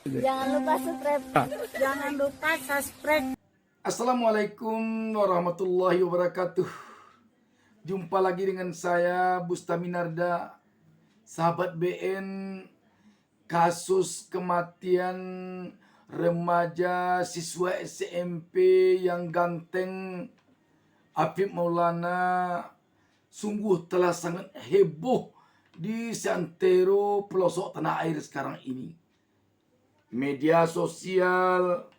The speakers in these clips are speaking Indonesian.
Jangan lupa subscribe. Jangan lupa subscribe. Assalamualaikum warahmatullahi wabarakatuh. Jumpa lagi dengan saya Bustaminarda, sahabat BN. Kasus kematian remaja siswa SMP yang ganteng Afif Maulana sungguh telah sangat heboh di seantero pelosok tanah air sekarang ini. Media sosial,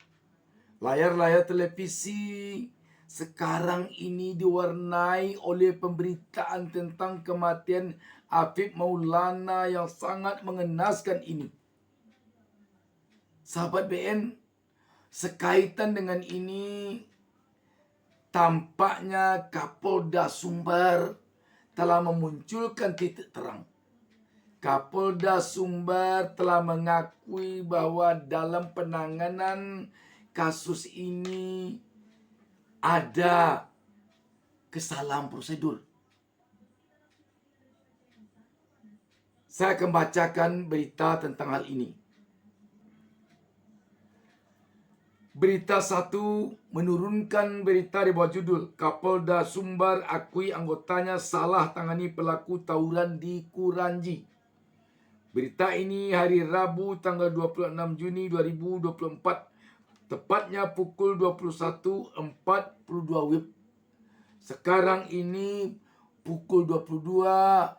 layar-layar televisi sekarang ini diwarnai oleh pemberitaan tentang kematian Afif Maulana yang sangat mengenaskan ini. Sahabat BN, sekaitan dengan ini, tampaknya Kapolda Sumbar telah memunculkan titik terang. Kapolda Sumbar telah mengakui bahwa dalam penanganan kasus ini ada kesalahan prosedur. Saya akan bacakan berita tentang hal ini. Berita 1 menurunkan berita di bawah judul Kapolda Sumbar akui anggotanya salah tangani pelaku tawuran di Kuranji. Berita ini hari Rabu tanggal 26 Juni 2024. Tepatnya pukul 21.42 WIB. Sekarang ini pukul 22.10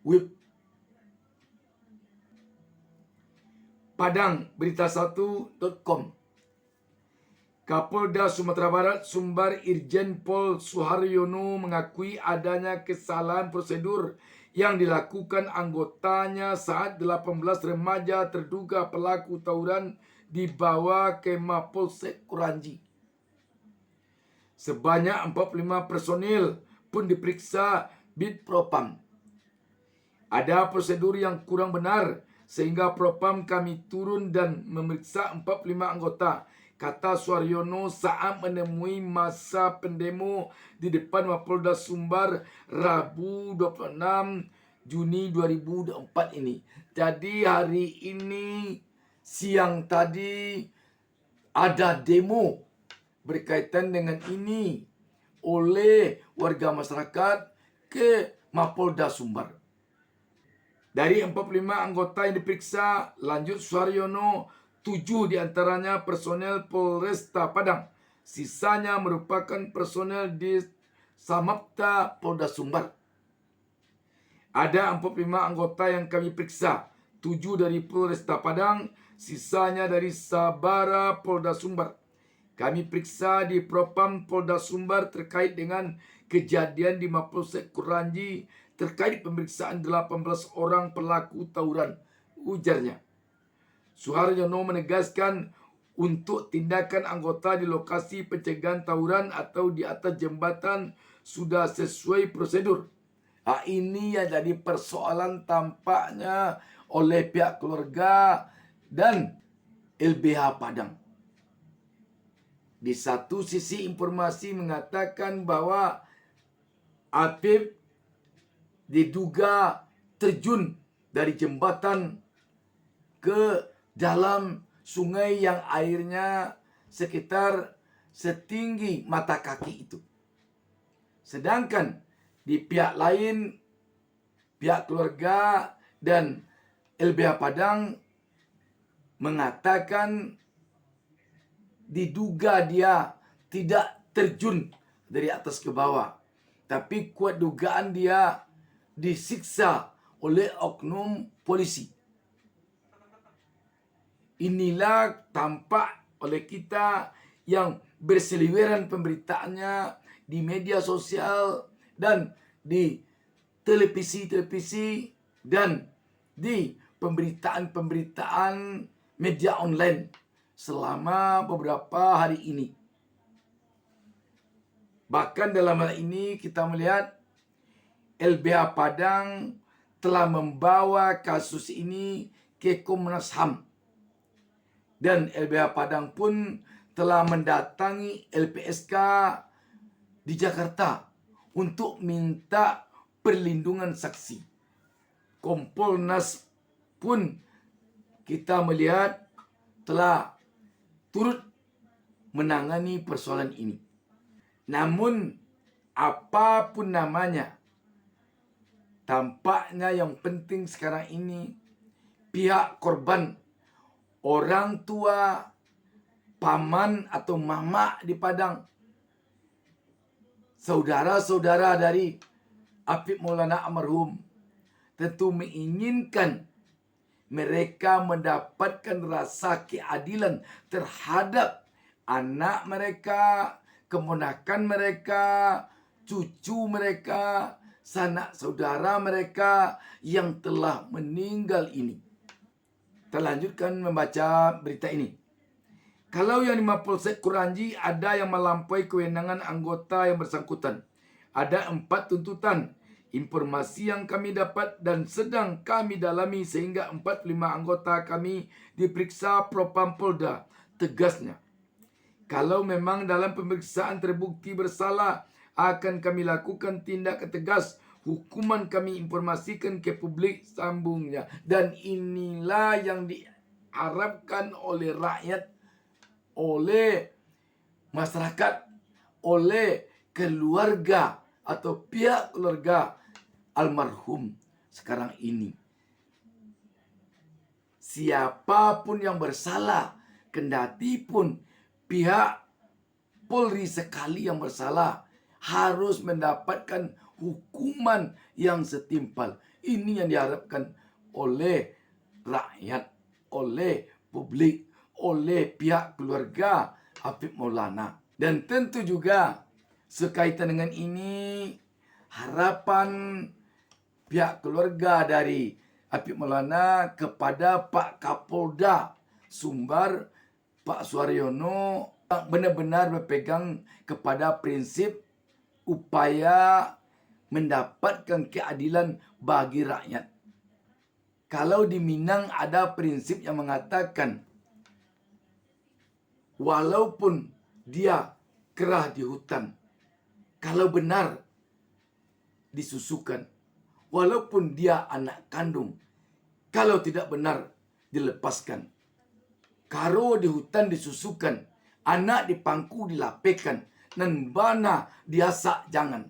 WIB. Padang berita1.com. Kapolda Sumatera Barat Sumbar Irjen Pol Suharyono mengakui adanya kesalahan prosedur yang dilakukan anggotanya saat 18 remaja terduga pelaku tawuran dibawa ke Mapolsek Kuranji. Sebanyak 45 personil pun diperiksa Bid Propam. Ada prosedur yang kurang benar sehingga Propam kami turun dan memeriksa 45 anggota, kata Suharyono saat menemui masa pendemo di depan Mapolda Sumbar Rabu 26 Juni 2024 ini. Jadi hari ini siang tadi ada demo berkaitan dengan ini oleh warga masyarakat ke Mapolda Sumbar. Dari 45 anggota yang diperiksa, lanjut Suharyono, 7 diantaranya personel Polresta Padang. Sisanya merupakan personel di Samapta Polda Sumbar. Ada 45 anggota yang kami periksa, 7 dari Polresta Padang, sisanya dari Sabara Polda Sumbar. Kami periksa di Propam Polda Sumbar terkait dengan kejadian di Mapolsek Kuranji terkait pemeriksaan 18 orang pelaku tawuran, ujarnya. Suharyono menegaskan untuk tindakan anggota di lokasi pencegahan tawuran atau di atas jembatan sudah sesuai prosedur. Ini yang jadi persoalan tampaknya oleh pihak keluarga dan LBH Padang. Di satu sisi informasi mengatakan bahwa Afif diduga terjun dari jembatan ke dalam sungai yang airnya sekitar setinggi mata kaki itu. Sedangkan di pihak lain, pihak keluarga dan LBH Padang mengatakan diduga dia tidak terjun dari atas ke bawah, tapi kuat dugaan dia disiksa oleh oknum polisi. Inilah tampak oleh kita yang berseliweran pemberitaannya di media sosial dan di televisi dan di pemberitaan media online selama beberapa hari ini. Bahkan dalam hal ini kita melihat LBH Padang telah membawa kasus ini ke Komnas HAM. Dan LBH Padang pun telah mendatangi LPSK di Jakarta untuk minta perlindungan saksi. Kompolnas pun kita melihat telah turut menangani persoalan ini. Namun apapun namanya, tampaknya yang penting sekarang ini pihak korban, orang tua, paman atau mama di Padang, saudara-saudara dari Apip Maulana almarhum tentu menginginkan mereka mendapatkan rasa keadilan terhadap anak mereka, keponakan mereka, cucu mereka, sanak saudara mereka yang telah meninggal ini. Kita lanjutkan membaca berita ini. Kalau yang di Mapolsek Kuranji ada yang melampaui kewenangan anggota yang bersangkutan. Ada 4 tuntutan. Informasi yang kami dapat dan sedang kami dalami sehingga 45 anggota kami diperiksa Propam Polda. Tegasnya, kalau memang dalam pemeriksaan terbukti bersalah, akan kami lakukan tindak tegas. Hukuman kami informasikan ke publik, sambungnya. Dan inilah yang diharapkan oleh rakyat, oleh masyarakat, oleh keluarga atau pihak keluarga almarhum sekarang ini. Siapapun yang bersalah, kendati pun pihak Polri sekali yang bersalah, harus mendapatkan hukuman yang setimpal. Ini yang diharapkan oleh rakyat, oleh publik, oleh pihak keluarga Apip Maulana. Dan tentu juga sekaitan dengan ini, harapan pihak keluarga dari Apip Maulana kepada Pak Kapolda Sumbar, Pak Suaryono, benar-benar berpegang kepada prinsip upaya mendapatkan keadilan bagi rakyat. Kalau di Minang ada prinsip yang mengatakan, walaupun dia kerah di hutan, kalau benar disusukan, walaupun dia anak kandung, kalau tidak benar dilepaskan. Karo di hutan disusukan, anak di pangku dilapekan, dan bana diasak jangan.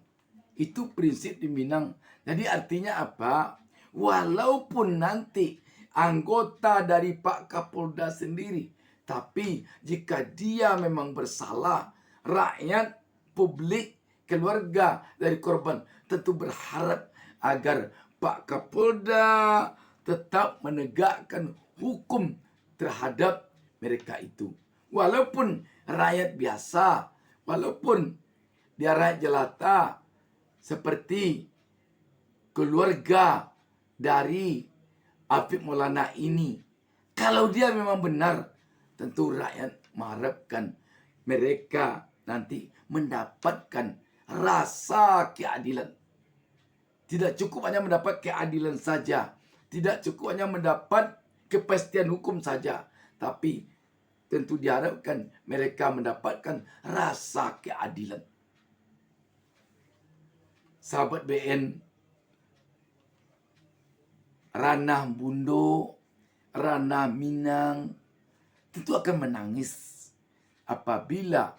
Itu prinsip di Minang. Jadi artinya apa? Walaupun nanti anggota dari Pak Kapolda sendiri, tapi jika dia memang bersalah, rakyat, publik, keluarga dari korban tentu berharap agar Pak Kapolda tetap menegakkan hukum terhadap mereka itu. Walaupun rakyat biasa, walaupun dia rakyat jelata, seperti keluarga dari Apip Maulana ini, kalau dia memang benar, tentu rakyat mengharapkan mereka nanti mendapatkan rasa keadilan. Tidak cukup hanya mendapat keadilan saja, tidak cukup hanya mendapat kepastian hukum saja, tapi tentu diharapkan mereka mendapatkan rasa keadilan. Sahabat BN, ranah Bundo, ranah Minang tentu akan menangis apabila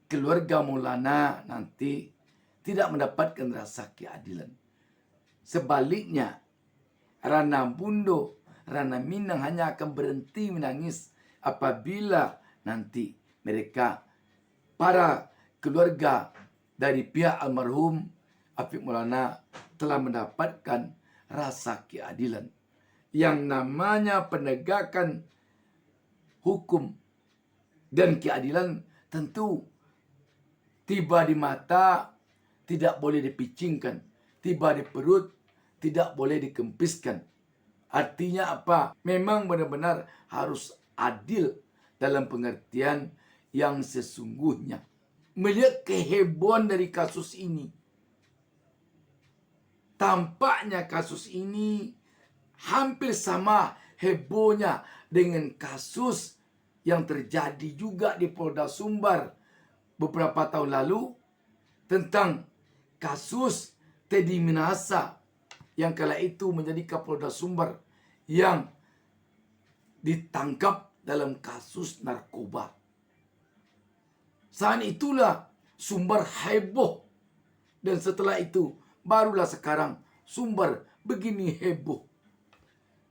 keluarga Maulana nanti tidak mendapatkan rasa keadilan. Sebaliknya, ranah Bundo, ranah Minang hanya akan berhenti menangis apabila nanti mereka, para keluarga dari pihak almarhum Apip Maulana telah mendapatkan rasa keadilan. Yang namanya penegakan hukum dan keadilan tentu tiba di mata tidak boleh dipicingkan, tiba di perut tidak boleh dikempiskan. Artinya apa? Memang benar-benar harus adil dalam pengertian yang sesungguhnya. Melihat kehebohan dari kasus ini, tampaknya kasus ini hampir sama hebohnya dengan kasus yang terjadi juga di Polda Sumbar beberapa tahun lalu tentang kasus Teddy Minahasa yang kala itu menjadi Kapolda Sumbar, yang ditangkap dalam kasus narkoba. Saat itulah Sumbar heboh. Dan setelah itu barulah sekarang Sumbar begini heboh.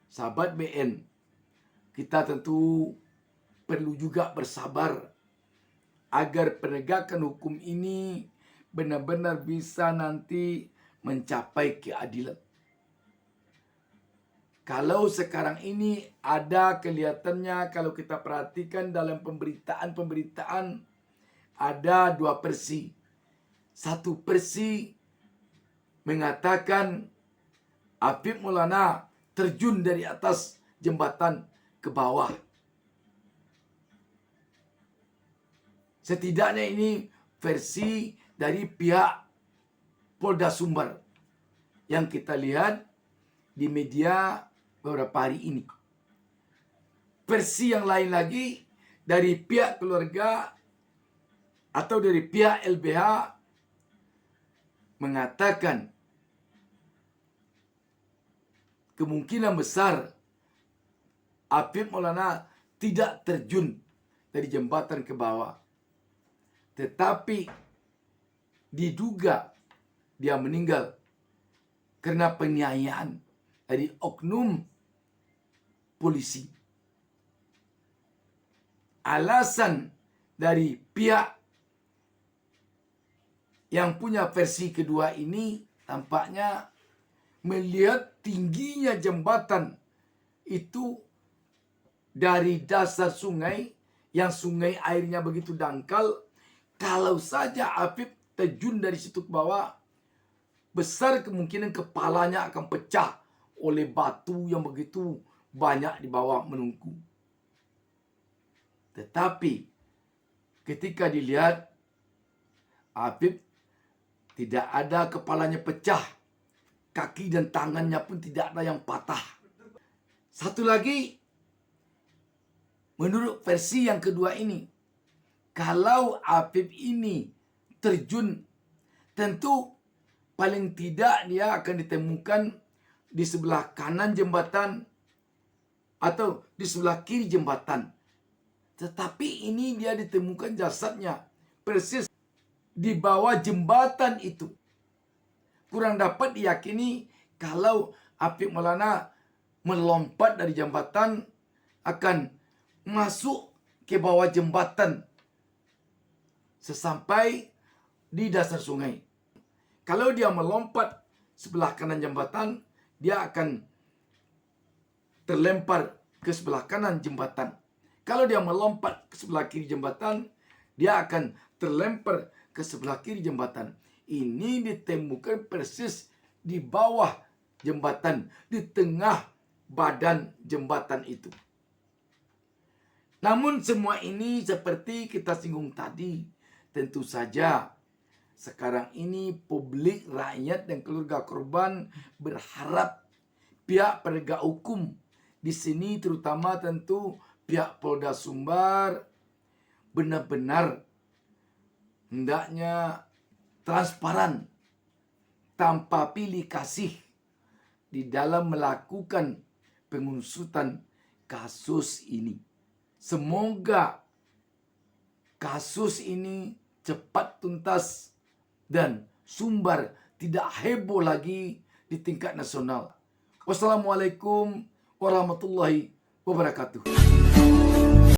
Sahabat BN, kita tentu perlu juga bersabar agar penegakan hukum ini benar-benar bisa nanti mencapai keadilan. Kalau sekarang ini ada kelihatannya, kalau kita perhatikan dalam pemberitaan ada dua versi. Satu versi mengatakan Habib Maulana terjun dari atas jembatan ke bawah. Setidaknya ini versi dari pihak Polda Sumbar yang kita lihat di media beberapa hari ini. Versi yang lain lagi dari pihak keluarga atau dari pihak LBH mengatakan kemungkinan besar Habib Maulana tidak terjun dari jembatan ke bawah, tetapi diduga dia meninggal karena penganiayaan dari oknum polisi. Alasan dari pihak yang punya versi kedua ini tampaknya melihat tingginya jembatan itu dari dasar sungai, yang sungai airnya begitu dangkal. Kalau saja Habib terjun dari situ ke bawah, besar kemungkinan kepalanya akan pecah oleh batu yang begitu banyak di bawah menunggu. Tetapi ketika dilihat, Habib tidak ada kepalanya pecah, kaki dan tangannya pun tidak ada yang patah. Satu lagi, menurut versi yang kedua ini, kalau Habib ini terjun, tentu paling tidak dia akan ditemukan di sebelah kanan jembatan atau di sebelah kiri jembatan. Tetapi ini dia ditemukan jasadnya persis di bawah jembatan itu. Kurang dapat diyakini kalau Habib Maulana melompat dari jembatan akan masuk ke bawah jembatan sesampai di dasar sungai. Kalau dia melompat sebelah kanan jembatan, dia akan terlempar ke sebelah kanan jembatan. Kalau dia melompat ke sebelah kiri jembatan, dia akan terlempar ke sebelah kiri jembatan. Ini ditemukan persis di bawah jembatan, di tengah badan jembatan itu. Namun semua ini seperti kita singgung tadi, tentu saja sekarang ini publik, rakyat dan keluarga korban berharap pihak penegak hukum di sini, terutama tentu pihak Polda Sumbar, benar-benar hendaknya transparan, tanpa pilih kasih di dalam melakukan pengusutan kasus ini. Semoga kasus ini cepat tuntas dan Sumbar tidak heboh lagi di tingkat nasional. Wassalamualaikum warahmatullahi wabarakatuh.